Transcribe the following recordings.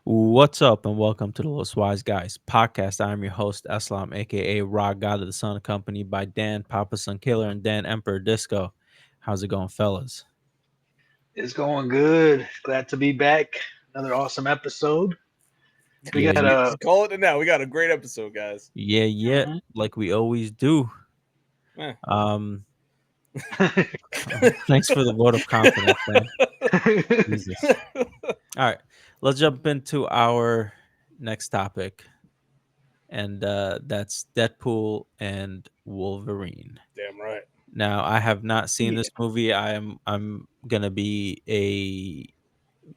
What's up, and welcome to the Los Wise Guys podcast. I'm your host, Eslam, aka Raw God of the Sun, accompanied by Dan, Papa Sun Killer, and Dan Emperor Disco. How's it going, fellas? It's going good. Glad to be back. Another awesome episode. We Yeah, got yeah, a Just call it now. We got a great episode, guys. yeah, Mhm. like we always do. Eh. Um, Thanks for the vote of confidence, man. Jesus. All right, let's jump into our next topic, and that's Deadpool and Wolverine. Damn right. Now, I have not seen yeah. this movie. I'm gonna be a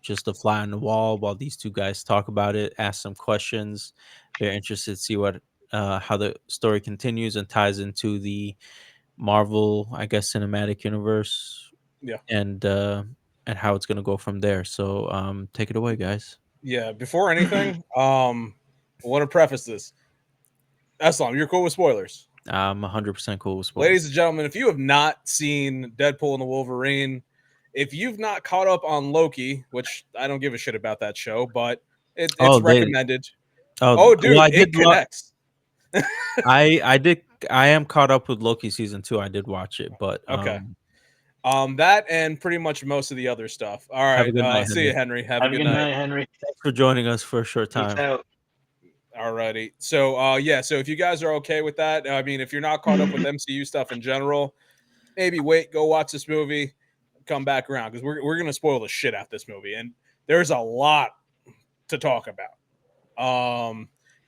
just a fly on the wall while these two guys talk about it, ask some questions. Very interested to see what how the story continues and ties into the Marvel, I guess, cinematic universe, Yeah. and uh and how it's gonna go from there. So take it away, guys. Yeah. Before anything, I want to preface this. Eslam, you're cool with spoilers. I'm 100% cool with spoilers. Ladies and gentlemen, if you have not seen Deadpool and the Wolverine, if you've not caught up on Loki, which I don't give a shit about that show, but Oh, it's recommended. oh Oh, well, dude, it connects. I did I am caught up with Loki season 2. I did watch it, but Okay. That and pretty much most of the other stuff. All have a right. good night, See you, Henry. Henry. Have a Have a good good night. night, Henry. Thanks for joining us for a short Peace time. out. Alrighty. So yeah, so if you guys are okay with that, I mean, if you're not caught up with MCU stuff in general, maybe wait, go watch this movie, come back around because we're gonna spoil the shit out this movie, and there's a lot to talk about.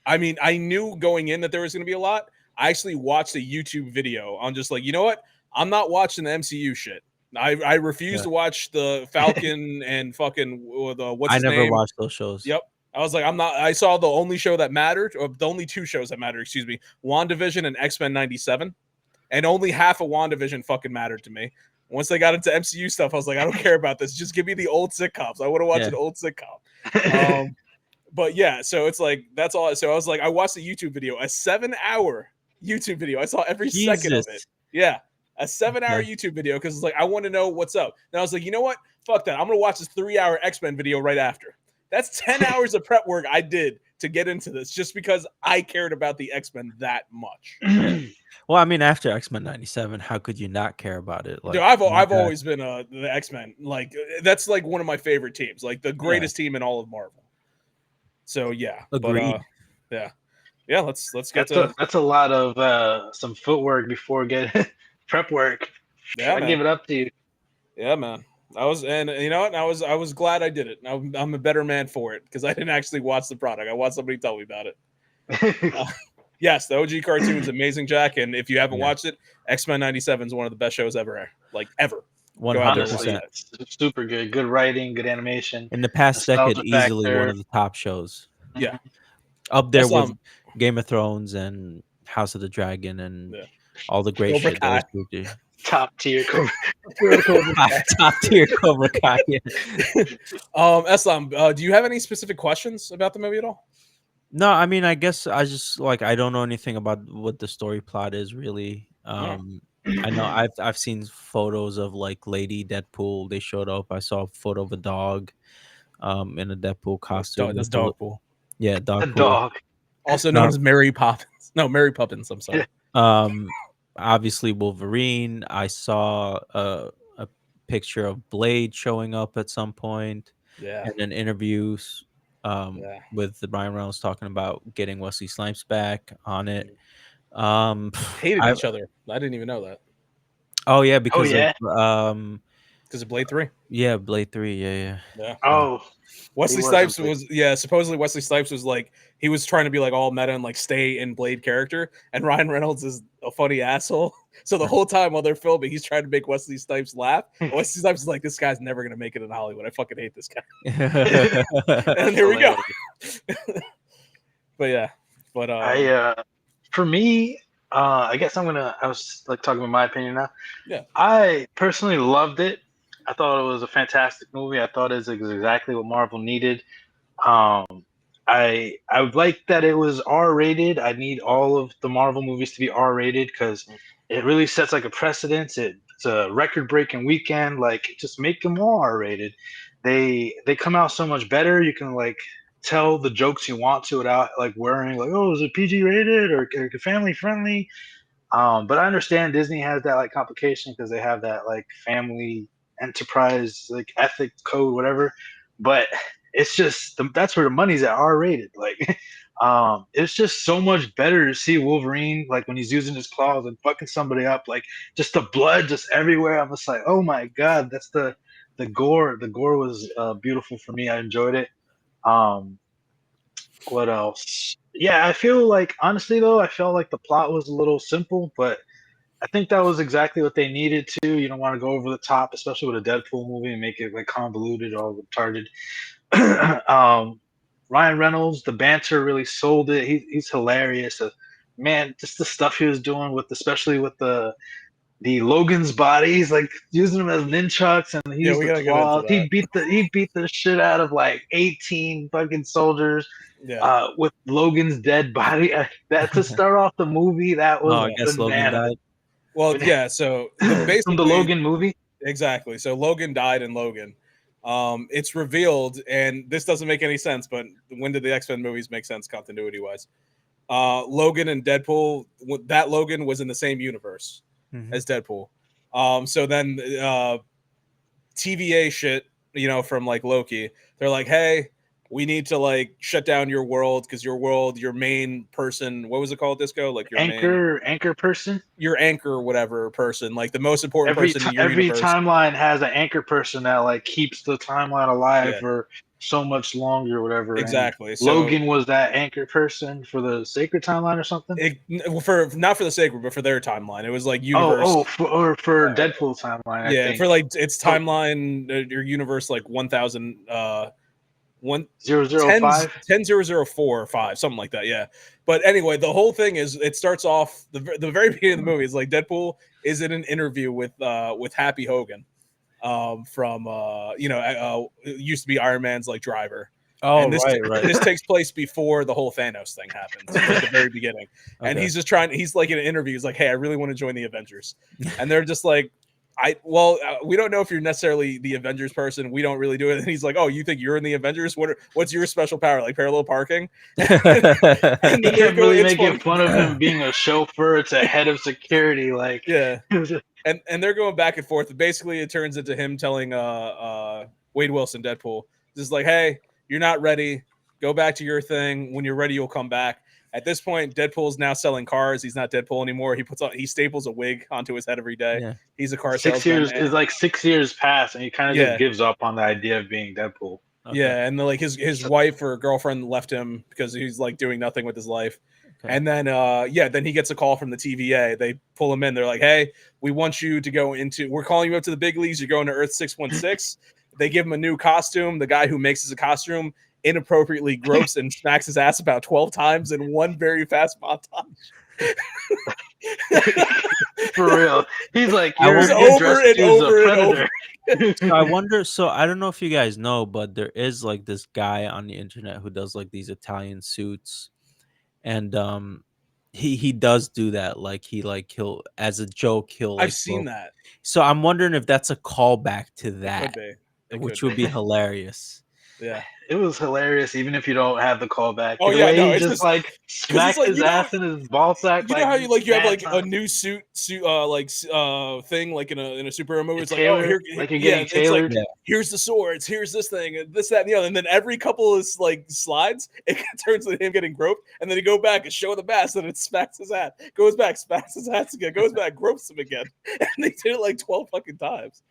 I mean, I knew going in that there was gonna be a lot. I actually watched a YouTube video on just like, you know what? I'm not watching the MCU shit. I refuse Yeah. to watch the Falcon and fucking the what's I his never name. watched those shows. Yep. I was like, I'm not. I saw the only show that mattered, or the only two shows that mattered, excuse me, WandaVision and X-Men 97. And only half of WandaVision fucking mattered to me. Once they got into MCU stuff, I was like, I don't care about this. Just give me the old sitcoms. I want to watch Yeah. an old sitcom. But yeah, so it's like, that's all. So I was like, I watched a YouTube video, a 7-hour YouTube video. I saw every second of it. Jesus. Yeah. A 7-hour Okay. YouTube video because it's like, I want to know what's up. And I was like, you know what? Fuck that. I'm going to watch this 3-hour X-Men video right after. That's 10 hours of prep work I did to get into this just because I cared about the X-Men that much. Well, I mean, after X-Men 97, how could you not care about it? Dude, Like, I've my God. always been the X-Men. Like that's like one of my favorite teams, like the greatest team in all of Marvel. So yeah, Agreed. but yeah, let's get that's a lot of some footwork before getting prep work. yeah, I man. give it up to you. Yeah, man. I was, and you know what? I was glad I did it. I'm a better man for it because I didn't actually watch the product. I watched somebody tell me about it. Yes, the OG cartoon's amazing, Jack. And if you haven't Yeah. watched it, X-Men 97 is one of the best shows ever, like ever. Go out there and watch 100%. Honestly, that. it's super good. Good writing, good animation, In the past decade, nostalgia easily one factor. of the top shows. Yeah, Up there that's with Game of Thrones and House of the Dragon and Yeah. all the great Cobra shit that was Kai. produced. Top tier. Top tier Cobra Kai. Yeah. Eslam, do you have any specific questions about the movie at all? No, I mean, I guess I just like I don't know anything about what the story plot is really. I know I've seen photos of like Lady Deadpool. They showed up. I saw a photo of a dog, in a Deadpool costume. That's with the Dogpool, yeah, A Dogpool. dog. also known No, as Mary Poppins. No, Mary Poppins. I'm sorry. um, obviously Wolverine. I saw a picture of Blade showing up at some point, Yeah, and then interviews yeah. with the Ryan Reynolds talking about getting Wesley Snipes back on it. Um, Hated I each other. I didn't even know that oh yeah, Oh because of yeah. because of Blade 3. yeah, Blade 3, yeah. Yeah. Oh, Wesley he was Snipes in Blade. was supposedly Wesley Snipes was like he was trying to be like all meta and like stay in Blade character, and Ryan Reynolds is a funny asshole. So the whole time while they're filming, he's trying to make Wesley Snipes laugh. And Wesley Snipes is like, "This guy's never gonna make it in Hollywood. I fucking hate this guy." And here we go. But yeah, but For me, I guess I was like talking about my opinion now. yeah, I personally loved it. I thought it was a fantastic movie. I thought it was exactly what Marvel needed. Um, I would like that it was R rated. I need all of the Marvel movies to be R rated because it really sets like a precedence. It's a record breaking weekend. Like just make them all R rated. They come out so much better. You can like tell the jokes you want to without like worrying like, oh, is it PG rated or family friendly? But I understand Disney has that like complication because they have that like family enterprise like ethic code, whatever. But it's just that's where the money's at, R rated. Like, it's just so much better to see Wolverine like when he's using his claws and fucking somebody up, like just the blood just everywhere. I'm just like, oh my god, that's the gore. The gore was beautiful for me. I enjoyed it. Um, what else? Yeah, I feel like honestly though, I felt like the plot was a little simple, but I think that was exactly what they needed to. You don't want to go over the top, especially with a Deadpool movie and make it like convoluted or retarded. Ryan Reynolds, the banter really sold it. He's hilarious. Man, just the stuff he was doing with, especially with the Logan's body. He's like using them as nunchucks, and he Yeah, used we the gotta get into claws. that. He beat the shit out of like 18 fucking soldiers. Yeah, With Logan's dead body. That to start off the movie, that Oh, was I guess Logan bananas. died. well, yeah. So From the basically, Logan movie. exactly. So Logan died in Logan. It's revealed, and this doesn't make any sense. But when did the X-Men movies make sense continuity wise? Logan and Deadpool. That Logan was in the same universe Mhm. as Deadpool. So then TVA shit, from like Loki, they're like, hey, we need to like shut down your world because your main person, what was it called, Disco? Like Anchor person. your anchor, whatever person, like the most important person in your Every universe. timeline has an anchor person that like keeps the timeline alive Yeah, for so much longer, or whatever. And exactly. So Logan was that anchor person for the sacred timeline or something. for not for the sacred, but for their timeline, it was like Oh, universe. for Deadpool timeline, I Yeah, think. for like its Oh, timeline, your universe like 1000 one 10 005. 10004 or 5, something like that. Yeah. But anyway, the whole thing is it starts off the very beginning of the movie is like Deadpool is in an interview with Happy Hogan, from it used to be Iron Man's like driver. Oh, And this right, right. this takes place before the whole Thanos thing happens, like the very beginning. And Okay. he's like in an interview, he's like, hey, I really want to join the Avengers. And they're just like, we don't know if you're necessarily the Avengers person. We don't really do it. And he's like, oh, you think you're in the Avengers? What's your special power? Like parallel parking? And He then they're kept going, really it's making funny. fun of him being a chauffeur to head of security. Like, Yeah. And they're going back and forth. Basically, it turns into him telling Wade Wilson, Deadpool, just like, hey, you're not ready. Go back to your thing. When you're ready, you'll come back. At this point, Deadpool's now selling cars. He's not Deadpool anymore. He staples a wig onto his head every day. Yeah. He's a car 6 years salesman. is like 6 years past, and he kind of Yeah. just gives up on the idea of being Deadpool. Okay. Yeah, and like his wife or girlfriend left him because he's like doing nothing with his life. Okay. And then then he gets a call from the TVA. They pull him in. They're like, "Hey, we want you to go we're calling you up to the big leagues. You're going to Earth 616." They give him a new costume. The guy who makes his costume inappropriately gropes and smacks his ass about 12 times in one very fast montage. For real. He's like, I you're was over dressed and as over a and over. predator. So I wonder. So I don't know if you guys know, but there is like this guy on the internet who does like these Italian suits, and he does do that. Like he'll as a joke he'll I've like seen that. So I'm wondering if that's a callback to It that, could be. It which could would be hilarious. Yeah. It was hilarious, even if you don't have the callback. Oh The yeah, way no, he it's just just like because it's smacked like his ass in his ball sack, you know like how you have mad like a time. new suit thing like in a superhero movie. It's like, oh, Taylor, here, like you're yeah, getting it's like tailored. Yeah. here's the swords, here's this thing, and this, that, and the other. And then every couple of like slides, it turns to him getting groped, and then he go back and show the mask, and it smacks his ass, goes back, smacks his ass again, goes back, gropes him again, and they did it like 12 fucking times.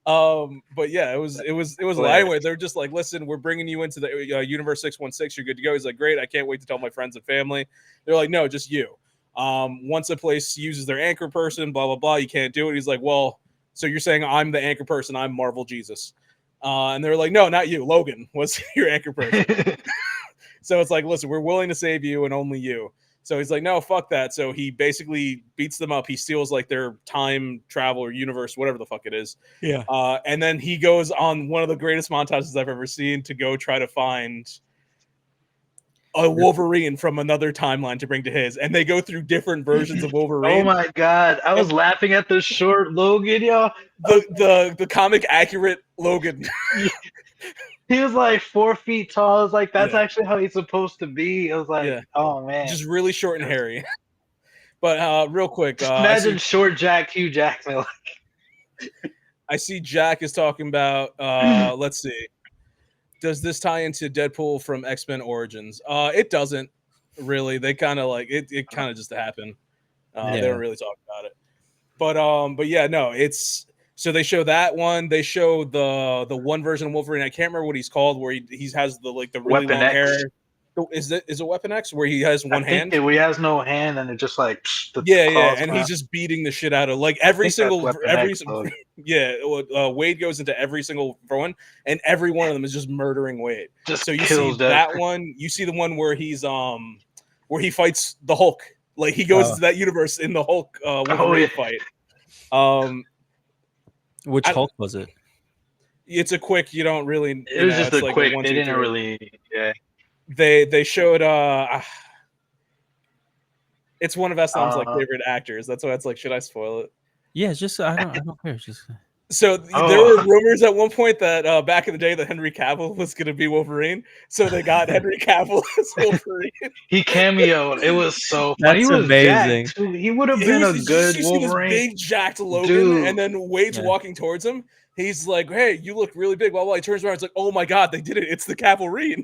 But yeah, it was anyway. They're just like, listen, we're bringing you into the Universe 616. You're good to go. He's like, great. I can't wait to tell my friends and family. They're like, no, just you. Once a place uses their anchor person, blah blah blah, you can't do it. He's like, well, so you're saying I'm the anchor person? I'm Marvel Jesus? And they're like, no, not you. Logan was your anchor person. So it's like, listen, we're willing to save you and only you. So he's like, no, fuck that. So he basically beats them up. He steals like their time travel or universe, whatever the fuck it is. Yeah. And then he goes on one of the greatest montages I've ever seen to go try to find a Wolverine from another timeline to bring to his. And they go through different versions of Wolverine. Oh my god, I was laughing at the short Logan, y'all. The comic accurate Logan. he was like 4 feet tall. I was like, that's Yeah. actually how he's supposed to be. I was like, Yeah. oh man. Just really short and hairy. But real quick, Just I imagine see, short Jack Hugh Jackman. I see Jack is talking about. Let's see. Does this tie into Deadpool from X-Men Origins? It doesn't really. They kind of like it. It kind of just happened. They don't really talk about it. But yeah, no. It's so they show that one. They show the one version of Wolverine. I can't remember what he's called, where he has the like the really Weapon long X. hair. Is it Weapon X where he has one hand? He has no hand, and it just like the Yeah, claws and come he's out. just beating the shit out of like I every think that's single Weapon every X, though. yeah. Wade goes into every single one, and every one of them is just murdering Wade. Just So you kills see that one. You see the one where he's where he fights the Hulk. Like he goes into that universe in the Hulk Wolverine fight. Which Hulk was it? It's a quick. You don't really. It was just it's a like quick. A 1, They 2, didn't 3. really. Yeah. They showed it's one of Eslam's like favorite actors. That's why it's like, should I spoil it? Yeah, it's just I don't care. It's just so there were rumors at one point that back in the day that Henry Cavill was going to be Wolverine. So they got Henry Cavill as Wolverine. He cameoed. It was so funny. That's He was amazing. jacked too. He would have been a good you Wolverine. See this big jacked Logan, Dude. and then Wade's walking towards him. He's like, "Hey, you look really big." Blah blah. He turns around. It's like, "Oh my god, they did it! It's the Cavalrine."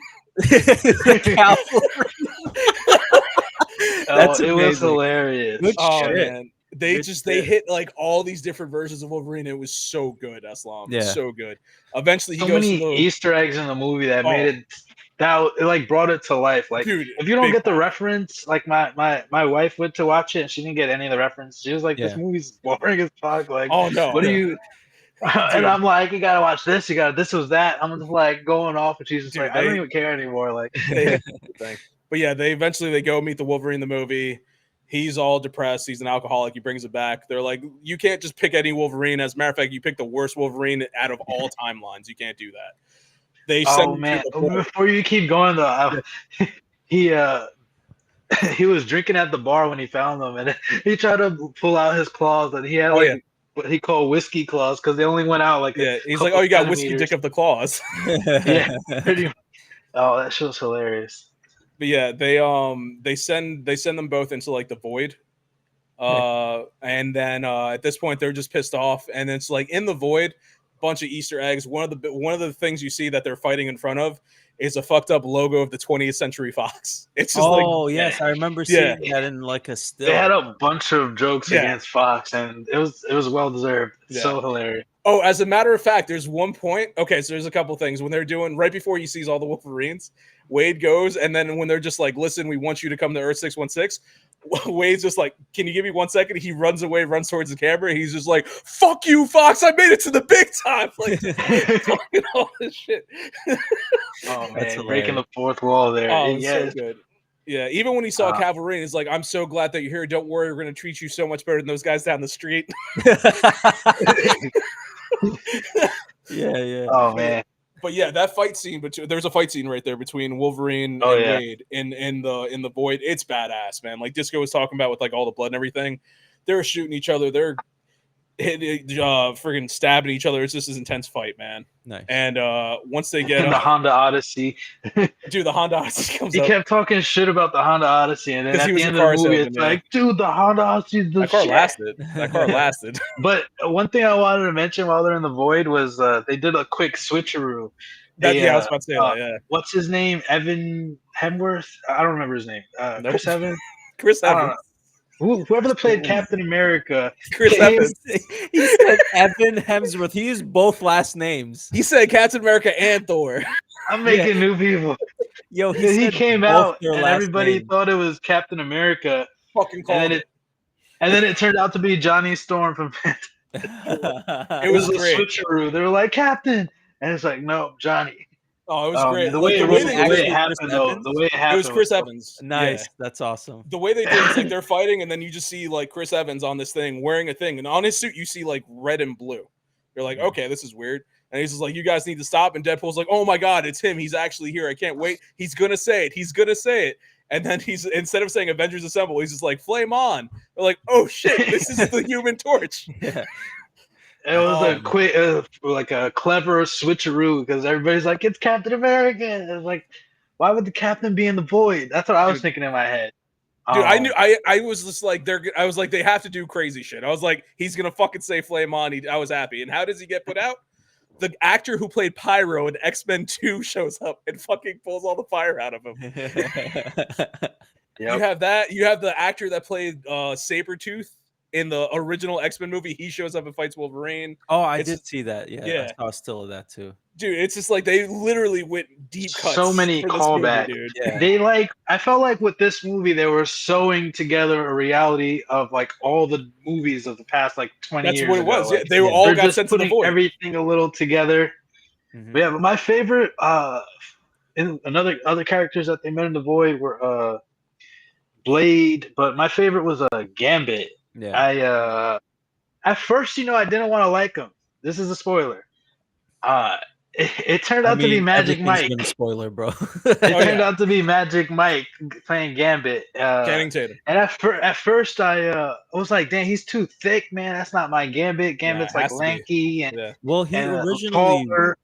That's it was hilarious. Good shit. Man. They hit like all these different versions of Wolverine. It was so good, Eslam. Yeah. So good. Eventually he so goes many to the Easter eggs in the movie that made it it like brought it to life. Like, dude, if you don't get the reference, like my wife went to watch it and she didn't get any of the reference. She was like, this movie's boring as fuck. Like, oh no. What do you and I'm like, you gotta watch this, this was that. I'm just like going off, and she's just like, I don't even care anymore. Like, but yeah, they eventually go meet the Wolverine in the movie. He's all depressed. He's an alcoholic. He brings it back. They're like, you can't just pick any Wolverine. As a matter of fact, you pick the worst Wolverine out of all timelines. You can't do that. They man, before you keep going though, he was drinking at the bar when he found them, and he tried to pull out his claws, and he had what he called whiskey claws because they only went out like he's like, oh, you got whiskey dick up the claws. Yeah, pretty much. Oh, that shit was hilarious. But yeah, they send them both into like the void, and then at this point they're just pissed off, and it's like in the void, bunch of Easter eggs. One of the things you see that they're fighting in front of is a fucked up logo of the 20th Century Fox. It's just yes, I remember seeing that in like a still. They had a bunch of jokes against Fox, and it was well deserved. So hilarious. Oh, as a matter of fact, there's one point. Okay, so there's a couple things when they're doing right before he sees all the Wolverines. Wade goes, and then when they're just like, "Listen, we want you to come to Earth 616." Wade's just like, "Can you give me 1 second?" He runs away, runs towards the camera. He's just like, "Fuck you, Fox! I made it to the big time!" Like, talking all this shit. Oh man, breaking the fourth wall there. Oh, so good. Yeah, even when he saw Cavalrine, he's like, "I'm so glad that you're here. Don't worry, we're gonna treat you so much better than those guys down the street." Yeah. Oh man. But yeah, that fight scene. But there's a fight scene right there between Wolverine and Wade in the void. It's badass, man. Like Disco was talking about with like all the blood and everything. They're shooting each other. They're freaking stabbing each other. It's just this intense fight, man. Nice. And once they get the Honda Odyssey, dude, the Honda Odyssey comes he up. kept talking shit about the Honda Odyssey, and then at the end of the movie, it's like, dude, the Honda Odyssey is the that car shit. lasted. That car lasted. But one thing I wanted to mention while they're in the void was they did a quick switcheroo. I was about to say that. Yeah. What's his name? Evan Hemsworth? I don't remember his name. Chris Evans. Chris Evans. Whoever played Captain America. Chris Evans. He said Evan Hemsworth. He used both last names. He said Captain America and Thor. I'm making new people. Yo, he came out and everybody thought it was Captain America. Fucking called it. And then it turned out to be Johnny Storm from It was a switcheroo. They were like, Captain. And it's like, no, Johnny. Oh, it was great. The way it happened, it was Chris Evans. Nice. That's awesome. The way they did it is like they're fighting, and then you just see like Chris Evans on this thing wearing a thing, and on his suit you see like red and blue. You're like, okay, this is weird. And he's just like, you guys need to stop. And Deadpool's like, oh my god, it's him. He's actually here. I can't wait. He's gonna say it. He's gonna say it. And then he's instead of saying Avengers Assemble, he's just like, flame on. They're like, oh shit, this is the Human Torch. Yeah. It was a Um, quick, like a clever switcheroo because everybody's like, it's Captain America. It's like, why would the Captain be in the void? That's what I was Dude, thinking in my head. Dude, I knew Um, I was just like I was like they have to do crazy shit. I was like he's gonna fucking say flame on. I was happy. And how does he get put out? The actor who played Pyro in X-Men 2 shows up and fucking pulls all the fire out of him. You yep. have that. You have the actor that played Sabretooth in the original X-Men movie. He shows up and fights Wolverine. oh, I It's did see that. Yeah, I yeah, saw a still of that too. dude. It's just like they literally went deep So cuts many for this movie, callbacks. dude. Yeah. They like, I felt like with this movie, they were sewing together a reality of like all the movies of the past like 20 That's years what it ago. was. Yeah, Like they were Yeah. all they're got just sent to the putting void. everything a little together. But yeah, but my favorite, in another other characters that they met in the void were Blade, but my favorite was Gambit. Yeah. I at first, I didn't want to like him. This is a spoiler. Uh, it turned I out to be mean, Magic everything's been a Mike. spoiler, bro. It Oh turned yeah, out to be Magic Mike playing Gambit. Channing Tatum. And at first, I was like, "Damn, he's too thick, man. That's not my Gambit. Yeah, it Gambit's like has to be. lanky and Yeah, Well, he and originally taller."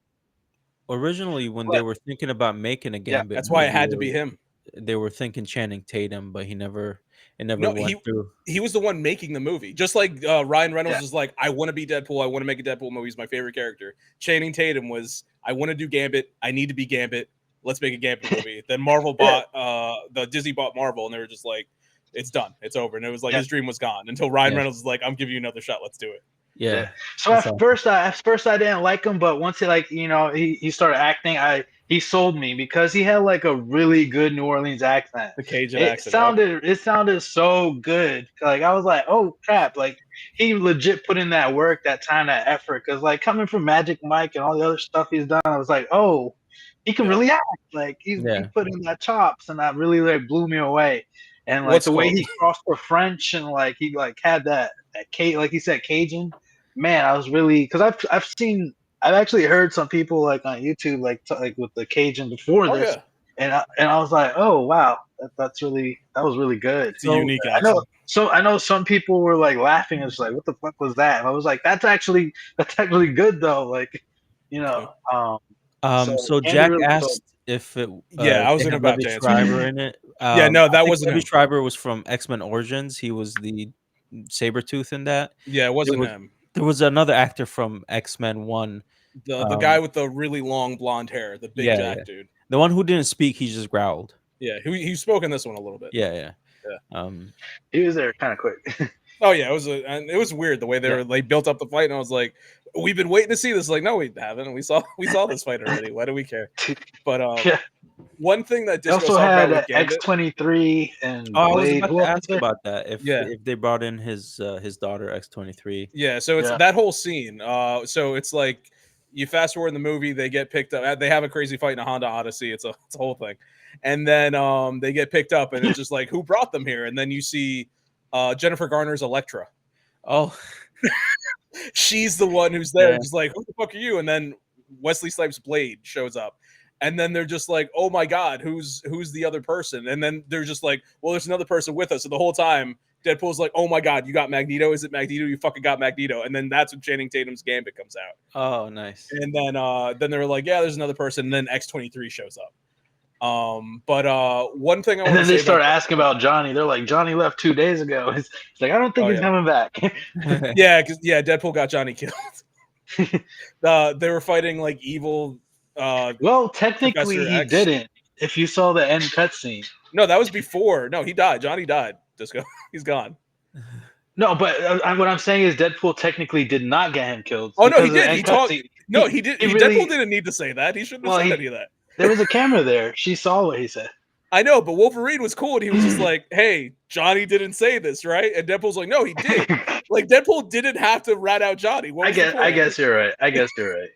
originally when they But were thinking about making a yeah, Gambit that's why it movie, had to be him. they were thinking Channing Tatum, but it never No, went through. he was the one making the movie. Just like Ryan Reynolds yeah, was like, I want to be Deadpool. I want to make a Deadpool movie. He's my favorite character. Channing Tatum was, I want to do Gambit. I need to be Gambit. Let's make a Gambit movie. Then Marvel yeah, bought the Disney bought Marvel, and they were just like, it's done. It's over. And it was like yeah. his dream was gone until Ryan Yeah. Reynolds was like, I'm giving you another shot. Let's do it. Yeah. Yeah. So That's awesome. at first I didn't like him, but once he started acting, he sold me because he had like a really good New Orleans accent. The Cajun It accent. Yep. sounded so good. Like I was like, oh crap! Like he legit put in that work, that time, that effort. Because like coming from Magic Mike and all the other stuff he's done, I was like, oh, he can Yeah. really act. Like he Yeah. put in that chops, and that really like blew me away. And like What's the way called? he crossed for French and like he like had that like he said Cajun. Man, I was really because I've actually heard some people like on YouTube like with the Cajun before Oh this, yeah, and I was like, oh wow, that was really good. it's a So unique I know accent. I know some people were like laughing. It's like, what the fuck was that? And I was like, that's actually good though. Like, you know, so Andy Jack really sold. asked Yeah, I if was they gonna had about Levi to answer. Schreiber in it. Yeah, no, I that think wasn't Levi him. Schreiber was from X-Men Origins. He was the Sabretooth in that. Yeah, it There wasn't was him. there was another actor from X-Men 1. The guy with the really long blonde hair, the big Yeah, Jack yeah. dude. The one who didn't speak, he just growled. Yeah, he spoke in this one a little bit. Yeah, yeah. Yeah. He was there kind of quick. Oh yeah, and it was weird the way they built up the fight, and I was like, we've been waiting to see this. Like, no, we haven't. We saw this fight already. Why do we care? But Yeah. one thing that They Disco's also talked about had with Gambit, X-23 and Oh, I was Blade. about Who to else was ask there? about that Yeah. if they brought in his daughter X-23. yeah. So it's Yeah. that whole scene. So it's like you fast forward in the movie, they get picked up. They have a crazy fight in a Honda Odyssey. It's a whole thing, and then they get picked up, and it's just like, who brought them here? And then you see Jennifer Garner's Elektra. Oh, She's the one who's there, yeah. just like, who the fuck are you? And then Wesley Snipes' Blade shows up, and then they're just like, oh my god, who's the other person? And then they're just like, well, there's another person with us. And the whole time, Deadpool's like, oh my god, you got Magneto? Is it Magneto? You fucking got Magneto. And then that's when Channing Tatum's Gambit comes out. Oh, nice. And then they're like, yeah, there's another person. And then X-23 shows up. But one thing I And want then to they say start about asking about Johnny. They're like, Johnny left 2 days ago. It's like, I don't think Oh, he's yeah. coming back. Deadpool got Johnny killed. They were fighting like evil. Well, technically, Professor he X. didn't. If you saw the end cutscene. No, that was before. No, he died. Johnny died. Disco. He's gone. No, but what I'm saying is Deadpool technically did not get him killed. Oh no, he because of the did. end He talked. cutscene. No, he did. he really- Deadpool didn't need to say that. He shouldn't have Well, said he- any of that. There was a camera there. She saw what he said. I know, but Wolverine was cool, and he was just like, "Hey, Johnny didn't say this, right?" And Deadpool's like, "No, he did." Like Deadpool didn't have to rat out Johnny. What was the point? I guess you're right.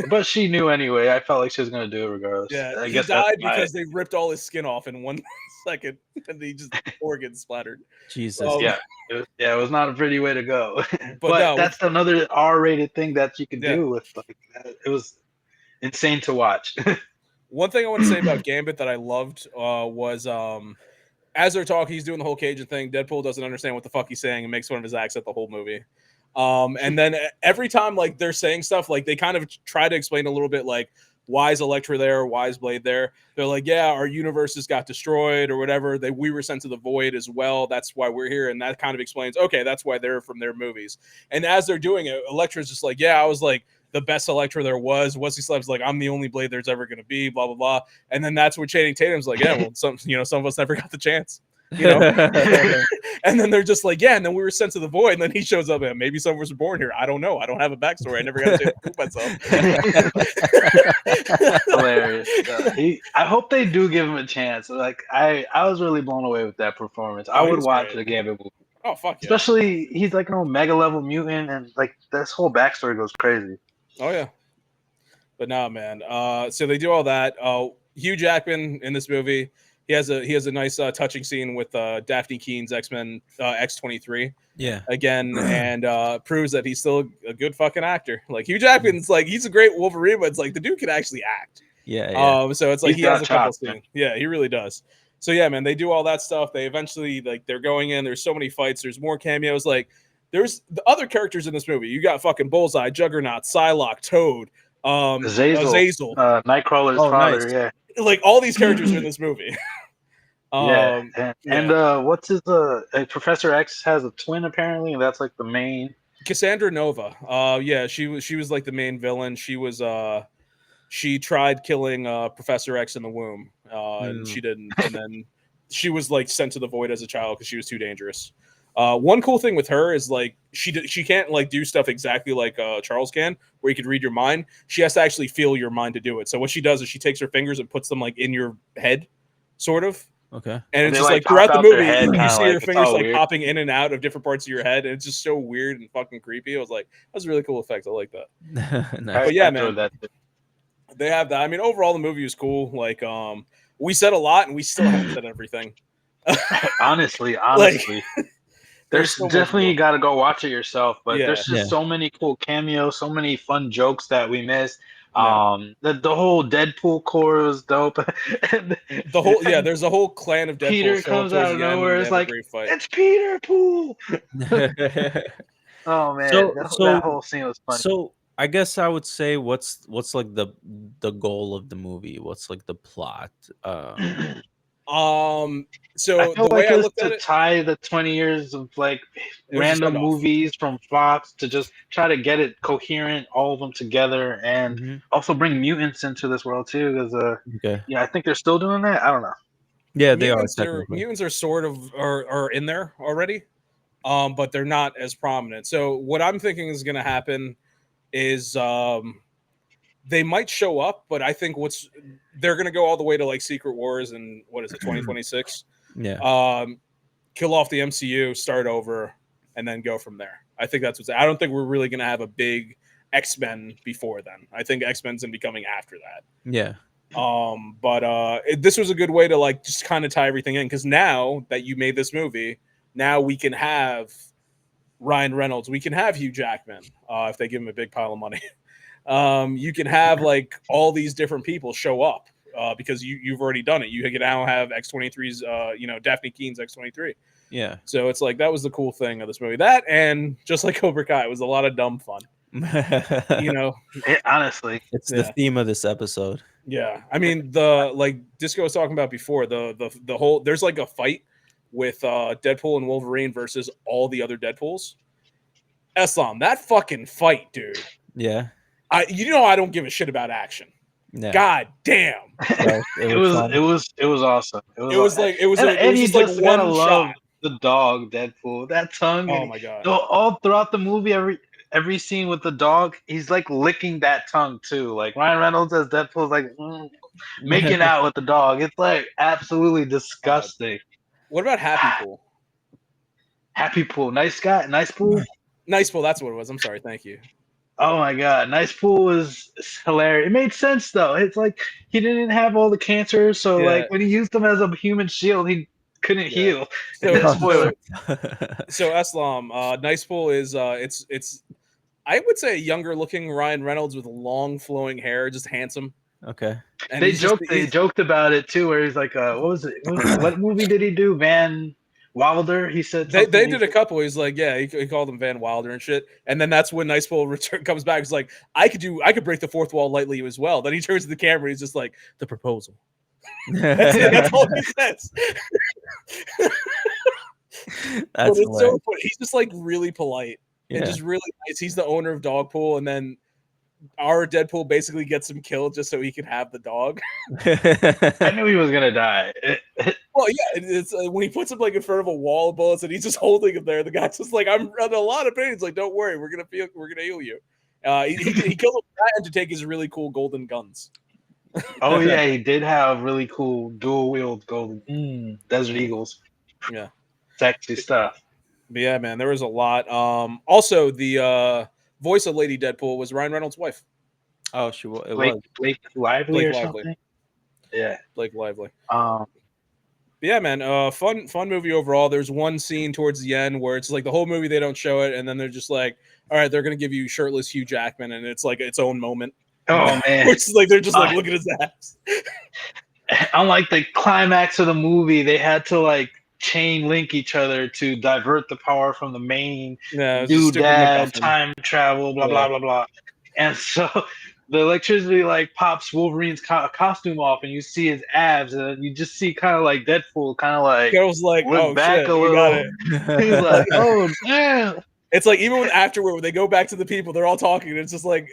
But she knew anyway. I felt like she was going to do it regardless. Yeah, I he guess died that's because they ripped all his skin off in 1 second, and he just organs splattered. Jesus. Yeah. It was not a pretty way to go. But no, that's another R-rated thing that you can Yeah. do with like that. It was insane to watch. One thing I want to say about Gambit that I loved was as they're talking, he's doing the whole Cajun thing. Deadpool doesn't understand what the fuck he's saying and makes fun of his accent the whole movie. And then every time like they're saying stuff, like they kind of try to explain a little bit like why is Elektra there, why is Blade there. They're like, yeah, our universes got destroyed or whatever. We were sent to the void as well. That's why we're here. And that kind of explains, okay, that's why they're from their movies. And as they're doing it, Elektra's just like, yeah, I was like the best Elektra there was. Wesley Snipes like, I'm the only Blade there's ever going to be, blah, blah, blah. And then that's what Channing Tatum's like, yeah, well, some of us never got the chance. And then they're just like, yeah, and then we were sent to the void, and then he shows up, and maybe some of us were born here. I don't know. I don't have a backstory. I never got a chance to prove myself. Hilarious. I hope they do give him a chance. Like I was really blown away with that performance. I would watch the Gambit movie. Oh fuck yeah. Especially he's like mega level mutant, and like this whole backstory goes crazy. Oh yeah. But no, man. So they do all that. Hugh Jackman in this movie. He has a nice touching scene with Daphne Keene's X-Men X-23. Yeah. Again, and proves that he's still a good fucking actor. Like Hugh Jackman's like he's a great Wolverine, but it's like the dude can actually act. Yeah. So it's like he has a couple scenes. Yeah, he really does. So yeah, man, they do all that stuff. They eventually like they're going in. There's so many fights. There's more cameos. Like there's the other characters in this movie. You got fucking Bullseye, Juggernaut, Psylocke, Toad, Azazel, Nightcrawler's father. Nice. Yeah. Like all these characters are in this movie. And what's his Professor X has a twin apparently, and that's like the main Cassandra Nova. She was like the main villain. She was she tried killing Professor X in the womb, and she didn't. And then she was like sent to the void as a child because she was too dangerous. One cool thing with her is like she can't like do stuff exactly like Charles can, where you could read your mind. She has to actually feel your mind to do it. So what she does is she takes her fingers and puts them like in your head, sort of. Okay. And it's just like throughout the movie, you see her fingers like popping in and out of different parts of your head, and it's just so weird and fucking creepy. I was like, that's a really cool effect. I like that. Nice. But yeah, man, they have that. I mean, overall, the movie was cool. Like, we said a lot, and we still haven't said everything. honestly. There's definitely you got to go watch it yourself, but there's just so many cool cameos, so many fun jokes that we missed. The whole Deadpool core was dope. There's a whole clan of Deadpool. Peter comes out of nowhere. It's like it's Peter Pool. Oh man, that whole scene was funny. So I guess I would say what's like the goal of the movie? What's like the plot? So I feel the way like I it's looked at to it, tie the 20 years of like random movies from Fox to just try to get it coherent, all of them together, and also bring mutants into this world too. Because I think they're still doing that. I don't know. Yeah, mutants are sort of are in there already, but they're not as prominent. So what I'm thinking is going to happen is they might show up, but I think they're going to go all the way to like Secret Wars and what is it, 2026? Yeah. Kill off the MCU, start over, and then go from there. I think that's I don't think we're really going to have a big X-Men before then. I think X-Men's going to be coming after that. Yeah. But this was a good way to like just kind of tie everything in, because now that you made this movie, now we can have Ryan Reynolds, we can have Hugh Jackman if they give him a big pile of money. You can have like all these different people show up because you've already done it. You can now have X-23's, Daphne Keene's X-23. Yeah. So it's like that was the cool thing of this movie. That and just like Cobra Kai, it was a lot of dumb fun. Honestly, it's the theme of this episode. Yeah, I mean the like Disco was talking about before the whole there's like a fight with Deadpool and Wolverine versus all the other Deadpools. Eslam, that fucking fight, dude. Yeah. I don't give a shit about action. No. God damn. It was awesome. It was just like one shot. The dog Deadpool, that tongue. Oh my god! All throughout the movie, every scene with the dog, he's like licking that tongue too. Like Ryan Reynolds as Deadpool's like making out with the dog. It's like absolutely disgusting. What about Happy Pool? Happy Pool, nice guy, nice pool. Nice Pool, that's what it was. I'm sorry, thank you. Oh my god, Nice Pool was hilarious. It made sense though. It's like he didn't have all the cancer, so like when he used them as a human shield, he couldn't heal. So, spoiler. So Eslam, Nice Pool is it's I would say a younger looking Ryan Reynolds with long flowing hair, just handsome. Okay. And they joked about it too, where he's like, what was it? What movie did he do? Wilder. He said They something. did a couple. He's like, yeah, he called him Van Wilder and shit. And then that's when Niceville return comes back. He's like, I could break the fourth wall lightly as well. Then he turns to the camera. He's just like, the proposal. That's all he says. That's it's so hilarious. funny. He's just like really polite and just really nice. He's the owner of Dogpool, and then our Deadpool basically gets him killed just so he can have the dog. I knew he was gonna die. Well, yeah, it's when he puts him like in front of a wall of bullets and he's just holding him there. The guy's just like, "I'm in a lot of pain." He's like, "Don't worry, we're gonna heal you." He killed him to take his really cool golden guns. Oh yeah, he did have really cool dual wield golden Desert Eagles. Yeah, sexy stuff. But yeah, man, there was a lot. Also, the voice of Lady Deadpool was Ryan Reynolds' wife. Oh, she was. It was Blake Lively or something. Yeah, Blake Lively. But yeah, man, fun movie overall. There's one scene towards the end where it's like the whole movie they don't show it, and then they're just like, all right, they're gonna give you shirtless Hugh Jackman, and it's like its own moment. Oh man, which is like they're just like, look at his ass. Unlike the climax of the movie, they had to like chain link each other to divert the power from the main doodad, time travel, blah blah blah blah. And so the electricity like pops Wolverine's costume off, and you see his abs, and you just see kind of like Deadpool, kind of like Girl's like, look oh back shit, a little. He's like, oh damn. It's like even when afterward, when they go back to the people, they're all talking, and it's just like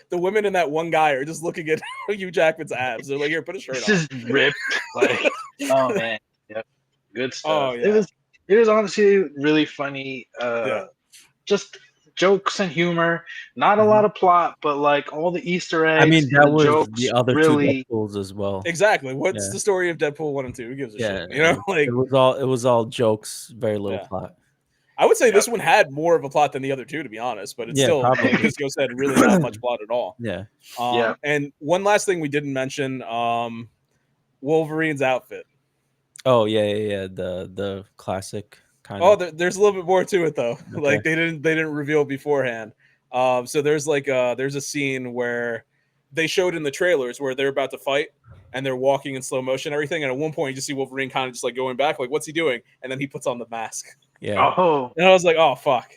the women and that one guy are just looking at Hugh Jackman's abs. They're like, here, put a shirt on. Just ripped. Like, oh man, yep, good stuff. Oh, yeah. It was honestly really funny. Just jokes and humor. Not a lot of plot, but like all the Easter eggs. I mean, that was jokes the other really... two Deadpools as well. Exactly. What's the story of Deadpool 1 and 2? Who gives a shit? You know, like it was all jokes, very little plot. I would say this one had more of a plot than the other two, to be honest, but it's still, like Disco said, really not much plot at all. Yeah. And one last thing we didn't mention, Wolverine's outfit. Oh yeah. The classic kind of. Oh, there's a little bit more to it though. Okay. Like they didn't reveal beforehand. So there's like there's a scene where they showed in the trailers where they're about to fight and they're walking in slow motion, and everything. And at one point, you just see Wolverine kind of just like going back, like, what's he doing? And then he puts on the mask. Yeah. Oh. And I was like, oh fuck.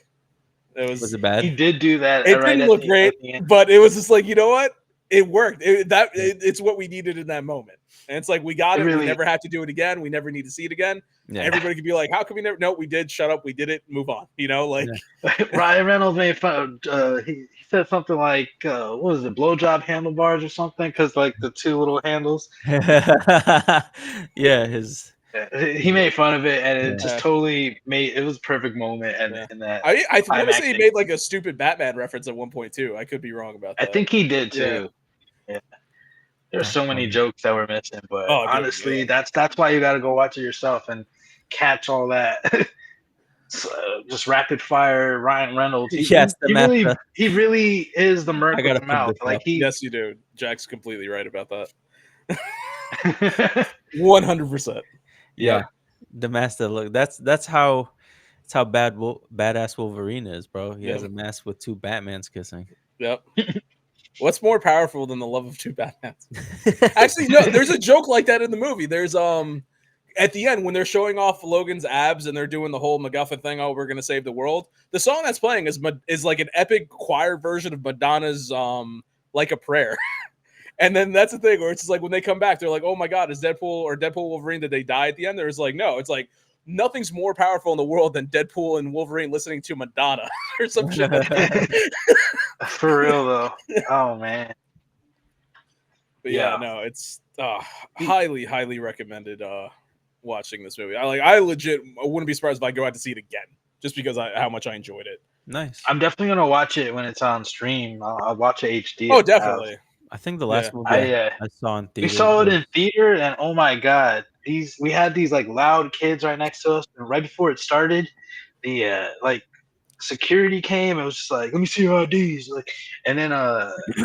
Was it bad? He did do that. It didn't look great, but it was just like, you know what? It worked. It's what we needed in that moment. And it's like, we got it. Really, we never have to do it again. We never need to see it again. Yeah. Everybody could be like, how come we never? No, we did. Shut up. We did it. Move on. You know, like Ryan Reynolds made fun. He said something like, what was it? Blowjob handlebars or something? Because like the two little handles. Yeah, his. He made fun of it, and it just totally made it was a perfect moment. And in that, I want to say he made like a stupid Batman reference at one point too. I could be wrong about that. I think he did too. Yeah. There's so many jokes that were missing, but honestly, that's why you got to go watch it yourself and catch all that. Just rapid fire Ryan Reynolds. He really is the Merc of the mouth. Like yes, you do. Jack's completely right about that. 100%. Yeah, the master look. That's how badass Wolverine is, bro. He has a mask with two Batmans kissing. Yep. What's more powerful than the love of two Batmans? Actually, no. There's a joke like that in the movie. There's at the end when they're showing off Logan's abs and they're doing the whole MacGuffin thing. Oh, we're gonna save the world. The song that's playing is like an epic choir version of Madonna's "Like a Prayer." And then that's the thing where it's just like when they come back, they're like, oh my God, is Deadpool or Deadpool Wolverine, did they die at the end? There's like, no, it's like nothing's more powerful in the world than Deadpool and Wolverine listening to Madonna or some shit like that. For real though. Oh man. But no, it's highly, highly recommended watching this movie. I legit wouldn't be surprised if I go out to see it again just because how much I enjoyed it. Nice. I'm definitely gonna watch it when it's on stream. I'll watch it HD. Oh, definitely. I think the last movie I saw in theater. We saw it in theater, and oh my God, we had these like loud kids right next to us, and right before it started, the like security came. It was just like, let me see your IDs, like, and then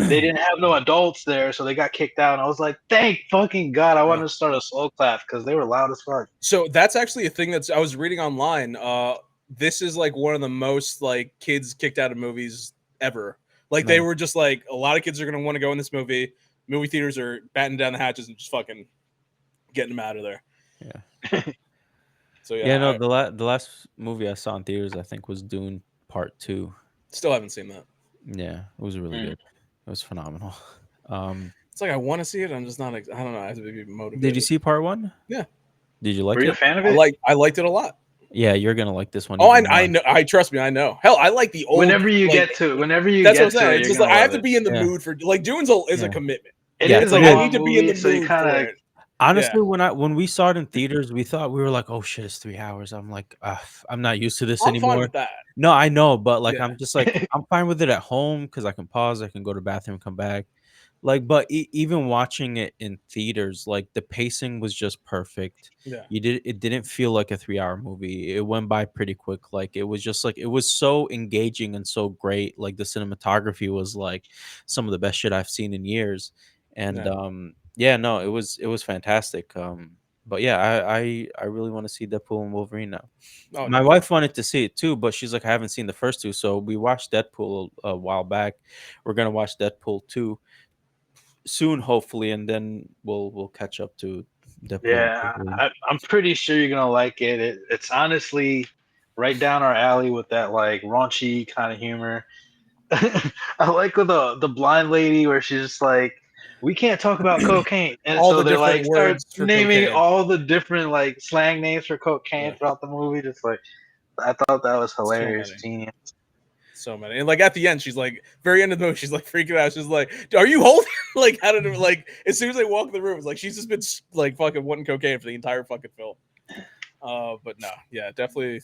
they didn't have no adults there, so they got kicked out. And I was like, thank fucking God, I wanted to start a slow clap because they were loud as fuck. So that's actually a thing I was reading online. This is like one of the most like kids kicked out of movies ever. Like they were just like, a lot of kids are going to want to go in this movie. Movie theaters are batting down the hatches and just fucking getting them out of there. Yeah. So yeah, Yeah, no, I the last movie I saw in theaters, I think, was Dune Part 2. still haven't seen that. Yeah, it was really Mm. good. It was phenomenal. Um, It's like I want to see it. I'm just not. I don't know. I have to be did you motivated. see Part 1? Yeah, Did you Were like you a it? fan of it? I liked it a lot. Yeah, you're gonna like this one Oh, even I more. know. I trust me. I know. Hell, I like the old. Like Whenever you that's what I'm get to saying. it, It's you're just like gonna I have love to it. be in the Yeah, mood for like Dune's is a yeah, commitment. It yeah, It's is a like it I is. need long to be in movie, the so you mood kind for of it. Yeah. Honestly, when we saw it in theaters, we thought we were like, "Oh shit, it's 3 hours." I'm like, I'm not used to this I'm fine anymore." with that. No, I know, but like, Yeah. I'm just like, I'm fine with it at home because I can pause, I can go to the bathroom, come back. Like, but even watching it in theaters, like the pacing was just perfect. Yeah. It didn't feel like a 3 hour movie. It went by pretty quick. Like it was just like it was so engaging and so great. Like the cinematography was like some of the best shit I've seen in years. And Yeah. yeah, no, it was fantastic. But yeah, I really want to see Deadpool and Wolverine now. Oh, My definitely. wife wanted to see it too, but she's like, I haven't seen the first two. So we watched Deadpool a while back. We're gonna watch Deadpool 2 soon, hopefully, and then we'll catch up to Deadpool and Yeah, Wolverine. I'm pretty sure you're gonna like it. It's honestly right down our alley with that like raunchy kind of humor. I like with the blind lady where she's just like, we can't talk about cocaine, and All so the they're different like start words for naming cocaine. all the different like slang names for cocaine Yeah. throughout the movie. Just like I thought that was So hilarious, many. genius. So many. And like at the end, she's like, very end of the movie, she's like freaking out. She's like, "Are you holding?" Like, how did it? Like, as soon as they walk in the room, it's like she's just been like fucking wanting cocaine for the entire fucking film. But no, yeah, definitely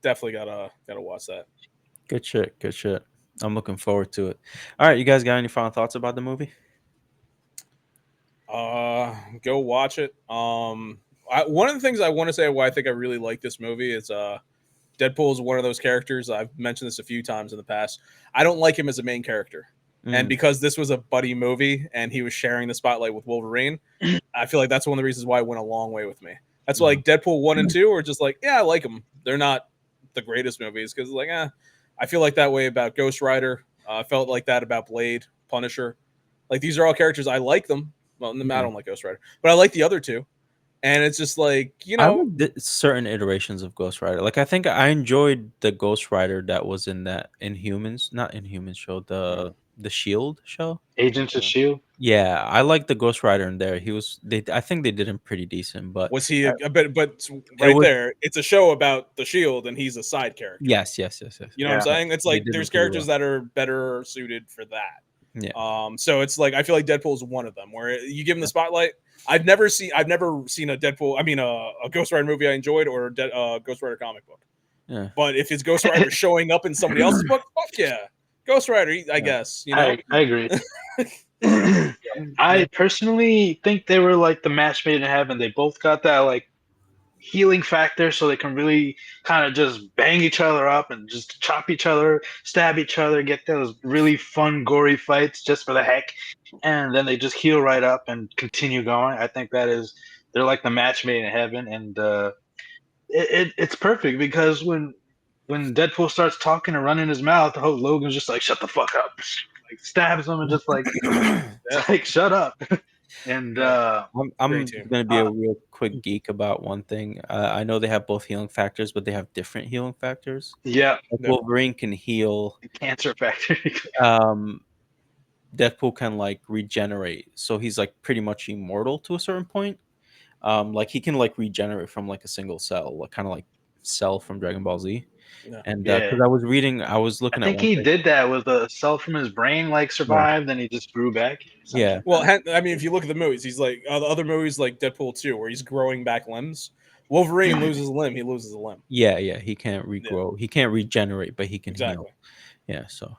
gotta watch that. Good shit, good shit. I'm looking forward to it. All right, you guys got any final thoughts about the movie? Go watch it. One of the things I want to say why I think I really like this movie is Deadpool is one of those characters. I've mentioned this a few times in the past. I don't like him as a main character. And Mm, because this was a buddy movie and he was sharing the spotlight with Wolverine, I feel like that's one of the reasons why it went a long way with me. That's why mm, like Deadpool 1 and 2 are just like, yeah, I like them. They're not the greatest movies because like, I feel like that way about Ghost Rider. I felt like that about Blade, Punisher. Like these are all characters I like them. Well, I mm. don't like Ghost Rider, but I like the other two. And it's just like, I like certain iterations of Ghost Rider. Like I think I enjoyed the Ghost Rider that was in that Inhumans, not Inhumans show, uh, the Shield show. Agents of uh, Shield. Yeah, I like the Ghost Rider in there. He was they I think they did him pretty decent, but was he uh, a bit? But it right was there, it's a show about the Shield, and he's a side character. yes, yes, yes, yes. You know what I'm Yeah, Yeah, saying? It's they like did him there's pretty characters well. that are better suited for that. Yeah, So it's like I feel like Deadpool is one of them where you give him the spotlight. I've never seen a Deadpool. I mean, a Ghost Rider movie I enjoyed or a Ghost Rider comic book. yeah, But if it's Ghost Rider showing up in somebody else's book, fuck yeah, Ghost Rider. I yeah. guess you know. I agree. Yeah. I personally think they were like the match made in heaven. They both got that like healing factor, so they can really kind of just bang each other up and just chop each other, stab each other, get those really fun, gory fights just for the heck, and then they just heal right up and continue going. I think they're like the match made in heaven, and it's perfect because when Deadpool starts talking and running his mouth, the whole Logan's just like, "Shut the fuck up," like stabs him and just like, Yeah, like shut up, and yeah, great I'm team. gonna be uh, a real quick geek about one thing. I know they have both healing factors, but they have different healing factors. yeah, Like Yeah, Wolverine can heal. cancer factor. Um, Deadpool can like regenerate, so he's like pretty much immortal to a certain point. Like he can like regenerate from like a single cell, like kind of like Cell from Dragon Ball Z. yeah. And Yeah. because I was I looking at think one he thing. did that with a cell from his brain, like Yeah, survived, then he just grew back, something yeah, like Well, that. I mean, if you look at the movies, he's like the other movies like Deadpool 2, where he's growing back limbs. Wolverine loses a limb, he loses a limb. yeah, yeah. He can't Yeah, regrow. He can't regenerate, but he can heal. exactly. Yeah. So,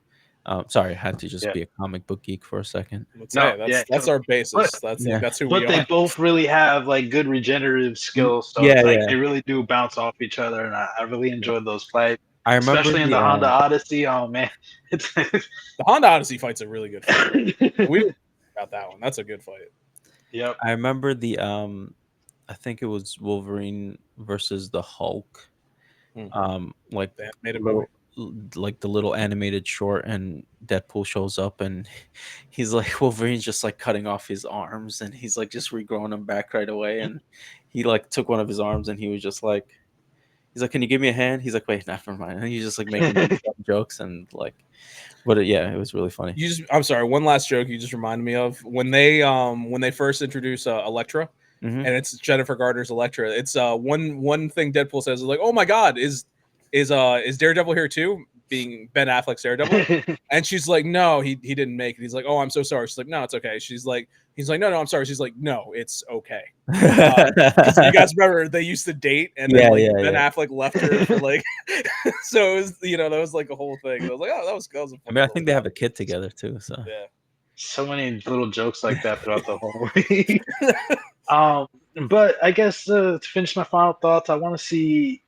sorry, I had to just Yeah. be a comic book geek for a second. Let's No, say yeah. that's our But basis. That's like Yeah. that's who we but they are. both really have like good regenerative skills, so Yeah, it's like yeah. they really do bounce off each other, and I really Yeah. enjoyed those fights, I remember especially in the the Honda Odyssey. Oh man, it's The Honda Odyssey fight's a really good fight. We didn't talk about that one. That's a good fight. yep. I remember the I think it was Wolverine versus the Hulk. Hmm. Like The animated movie. little like the little animated short, and Deadpool shows up and he's like Wolverine's just like cutting off his arms and he's like just regrowing them back right away, and he like took one of his arms and he was just like He's like, "Can you give me a hand?" He's like, "Wait, never mind." And he's just like making dumb jokes and like, but yeah, it was really funny. I'm sorry. One last joke you just reminded me of when they first introduce Elektra, Hmm. and it's Jennifer Garner's Elektra. It's one thing Deadpool says is like, "Oh my God, is Daredevil here too?" Being Ben Affleck's Daredevil, and she's like, "No, he didn't make it." He's like, "Oh, I'm so sorry." She's like, "No, it's okay." He's like, "No, I'm sorry." She's like, "No, it's okay." Because you guys remember they used to date, and then Yeah, like yeah, Ben yeah. Affleck left her for like, so it was that was like a whole thing. I was like, "Oh, that was a I funny mean, I little think they have nod." a kid together too. So Yeah. So many little jokes like that throughout the whole movie. um, but I guess to finish my final thoughts, I want to see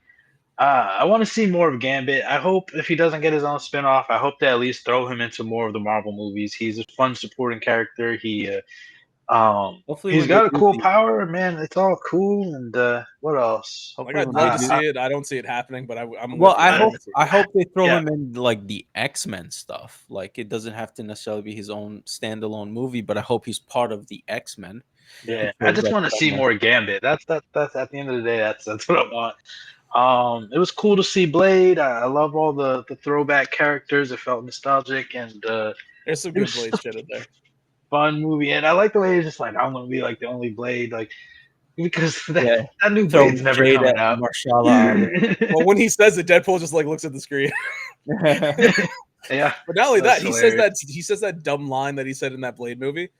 more of Gambit. I hope if he doesn't get his own spinoff, I hope they at least throw him into more of the Marvel movies. He's a fun supporting character. hopefully, He's when they got a do cool the power, man. It's all cool. And what else? Like hopefully I'd when they love to do. see it. I don't see it happening, but I'm Well, with you. I I I, hope want to see it. I hope they throw yeah, him in like the X-Men stuff. Like it doesn't have to necessarily be his own standalone movie, but I hope he's part of the X-Men. Yeah. yeah. He I shows just up want to see somewhere. more Gambit. That's at the end of the day. That's what I want. It was cool to see Blade. I love all the throwback characters. It felt nostalgic, and There's some it good was Blade just a shit in there. fun movie. And I like the way it's just like I'm gonna be like the only Blade, like because Yeah, that new throwing Blade's never shade coming at out. Marshala Ali. Well, when he says it, Deadpool just like looks at the screen. Yeah, But not only that's that, hilarious. he says that dumb line that he said in that Blade movie.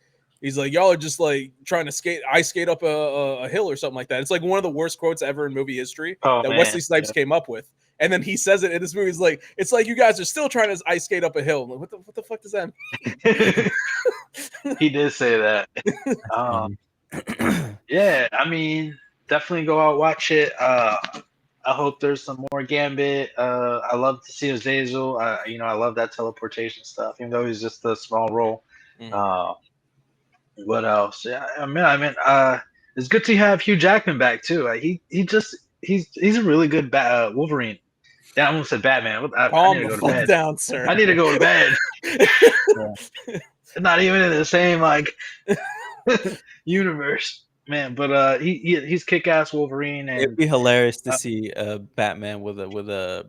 He's like, "Y'all are just like trying to skate up a hill or something like that." It's like one of the worst quotes ever in movie history Oh that man, Wesley Snipes came up with. And then he says it in this movie. He's like, "It's like you guys are still trying to ice skate up a hill." I'm like, what the fuck does that yeah. He did say that. That's Um, funny. yeah, I mean, definitely go out watch it. I hope there's some more Gambit. I love to see Azazel. I love that teleportation stuff, even though he's just a small role. Mhm. Uh, what else? Yeah, it's good to have Hugh Jackman back too. He's a really good Wolverine. Yeah, I almost said Batman. I need Calm to the go to fuck bed. down, sir. I need to go to bed. Yeah. Not even in the same universe, man. But he's kick ass Wolverine, It'd and be hilarious to uh, see a Batman with a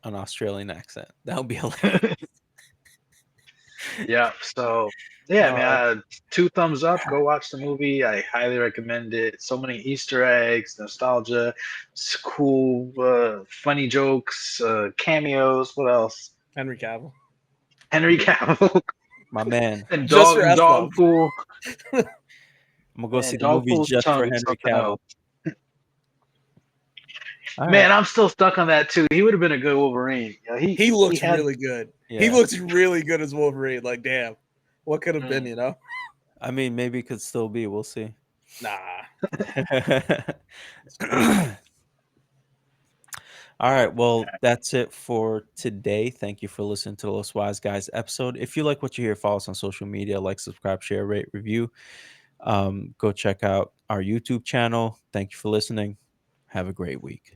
an Australian accent. That would be hilarious. yeah. So yeah, man. Uh, 2 thumbs up. Go watch the movie. I highly recommend it. So many Easter eggs, nostalgia, cool, funny jokes, cameos. What else? Henry Cavill. Henry Cavill my man, and Just for Eslam. Dogpool. I'm gonna go see Man, the movie Dogpool's just for tongue is Henry something Cavill. else. All right. Man, I'm still stuck on that too. He would have been a good Wolverine. He He looks had. really good. He Yeah. looks really good as Wolverine. Like, damn, what could have been, Mm. you know? I mean, maybe it could still be. We'll see. Nah. All right. Well, that's it for today. Thank you for listening to the Los Wise Guys episode. If you like what you hear, follow us on social media, like, subscribe, share, rate, review. Go check out our YouTube channel. Thank you for listening. Have a great week.